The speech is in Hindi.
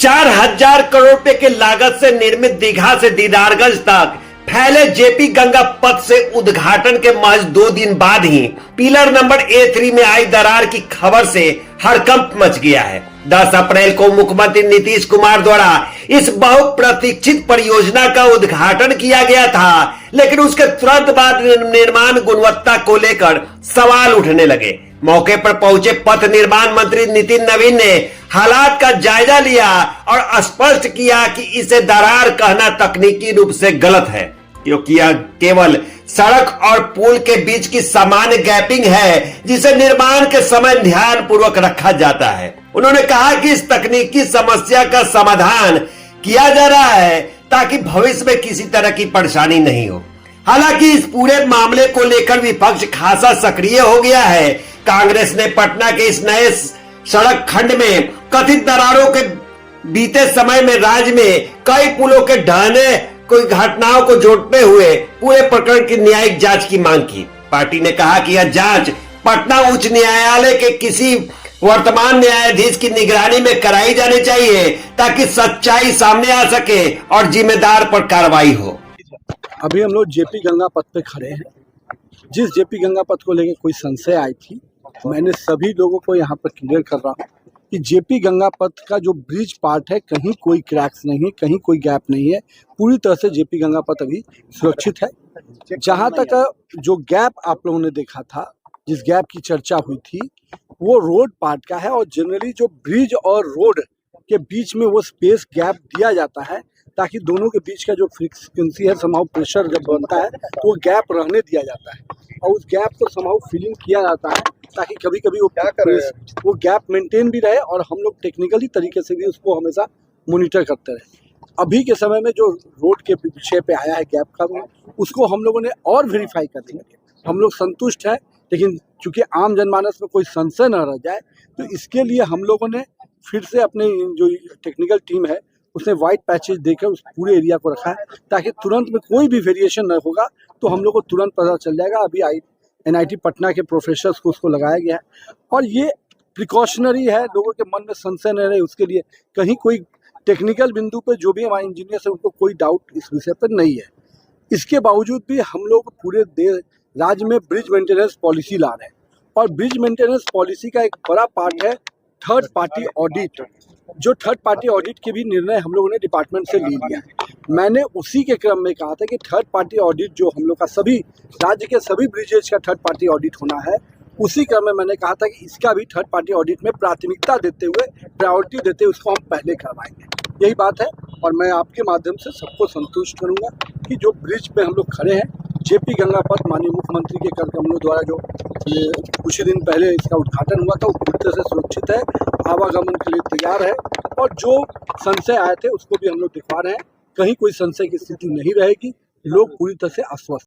4,000 करोड़ रुपए के लागत से निर्मित दीघा से दीदारगंज तक फैले जेपी गंगा पथ से उद्घाटन के महज 2 दिन बाद ही पिलर नंबर A3 में आई दरार की खबर से हड़कंप मच गया है। 10 अप्रैल को मुख्यमंत्री नीतीश कुमार द्वारा इस बहुप्रतीक्षित परियोजना का उद्घाटन किया गया था, लेकिन उसके तुरंत बाद निर्माण गुणवत्ता को लेकर सवाल उठने लगे। मौके पर पहुंचे पथ निर्माण मंत्री नितिन नवीन ने हालात का जायजा लिया और स्पष्ट किया कि इसे दरार कहना तकनीकी रूप से गलत है, क्योंकि यह केवल सड़क और पुल के बीच की सामान्य गैपिंग है जिसे निर्माण के समय ध्यान पूर्वक रखा जाता है। उन्होंने कहा कि इस तकनीकी समस्या का समाधान किया जा रहा है ताकि भविष्य में किसी तरह की परेशानी नहीं हो। हालांकि इस पूरे मामले को लेकर विपक्ष खासा सक्रिय हो गया है। कांग्रेस ने पटना के इस नए सड़क खंड में कथित दरारों के बीते समय में राज्य में कई पुलों के ढहने कोई घटनाओं को जोड़ते हुए पूरे प्रकरण की न्यायिक जांच की मांग की। पार्टी ने कहा कि यह जांच पटना उच्च न्यायालय के किसी वर्तमान न्यायाधीश की निगरानी में कराई जानी चाहिए ताकि सच्चाई सामने आ सके और जिम्मेदार पर कार्रवाई हो। अभी हम लोग जेपी गंगा पथ पे खड़े हैं। जिस जेपी गंगा पथ को लेकर कोई संशय आई थी, मैंने सभी लोगों को यहाँ पर क्लियर कर रहा हूँ कि जेपी गंगा पथ का जो ब्रिज पार्ट है, कहीं कोई क्रैक्स नहीं है, कहीं कोई गैप नहीं है। पूरी तरह से जेपी गंगा पथ अभी सुरक्षित है। जहाँ तक जो गैप आप लोगों ने देखा था, जिस गैप की चर्चा हुई थी, वो रोड पार्ट का है। और जनरली जो ब्रिज और रोड के बीच में वो स्पेस गैप दिया जाता है ताकि दोनों के बीच का जो फ्रिक्वेंसी है, समाउ प्रेशर जब बनता है तो वो गैप रहने दिया जाता है और उस गैप को समाउ फिलिंग किया जाता है ताकि कभी कभी वो गैप मेंटेन भी रहे और हम लोग टेक्निकली तरीके से भी उसको हमेशा मॉनिटर करते रहे। अभी के समय में जो रोड के विषय पे आया है गैप का, उसको हम लोगों ने और वेरीफाई कर दिया। हम लोग संतुष्ट हैं, लेकिन चूंकि आम जनमानस में कोई संशय न रह जाए तो इसके लिए हम लोगों ने फिर से अपने जो टेक्निकल टीम है उसने व्हाइट पैचेज देकर उस पूरे एरिया को रखा है ताकि तुरंत में कोई भी वेरिएशन न होगा तो हम लोग को तुरंत पता चल जाएगा। अभी NIT पटना के प्रोफेसर्स को उसको लगाया गया है और ये प्रिकॉशनरी है, लोगों के मन में संशय न रहे उसके लिए। कहीं कोई टेक्निकल बिंदु पे जो भी हमारे इंजीनियर्स हैं उनको कोई डाउट इस विषय पर नहीं है। इसके बावजूद भी हम लोग पूरे राज्य में ब्रिज मेंटेनेंस पॉलिसी ला रहे हैं और ब्रिज मेंटेनेंस पॉलिसी का एक बड़ा पार्ट है थर्ड पार्टी ऑडिट। जो थर्ड पार्टी ऑडिट के भी निर्णय हम लोगों ने डिपार्टमेंट से ले लिया है। मैंने उसी के क्रम में कहा था कि थर्ड पार्टी ऑडिट जो हम लोग का सभी राज्य के सभी ब्रिजेज का थर्ड पार्टी ऑडिट होना है, उसी क्रम में मैंने कहा था कि इसका भी थर्ड पार्टी ऑडिट में प्राथमिकता देते हुए, प्रायोरिटी देते हुए उसको हम पहले करवाएंगे। यही बात है और मैं आपके माध्यम से सबको संतुष्ट करूंगा कि जो ब्रिज पे हम लोग खड़े हैं, जेपी गंगा पथ, माननीय मुख्यमंत्री के कार्यक्रमों द्वारा जो कुछ ही दिन पहले इसका उद्घाटन हुआ था, वो पूरी तरह से सुरक्षित है, आवागमन के लिए तैयार है और जो संशय आए थे उसको भी हम लोग दिखा रहे हैं। कहीं कोई संशय की स्थिति नहीं रहेगी, लोग पूरी तरह से आश्वस्त।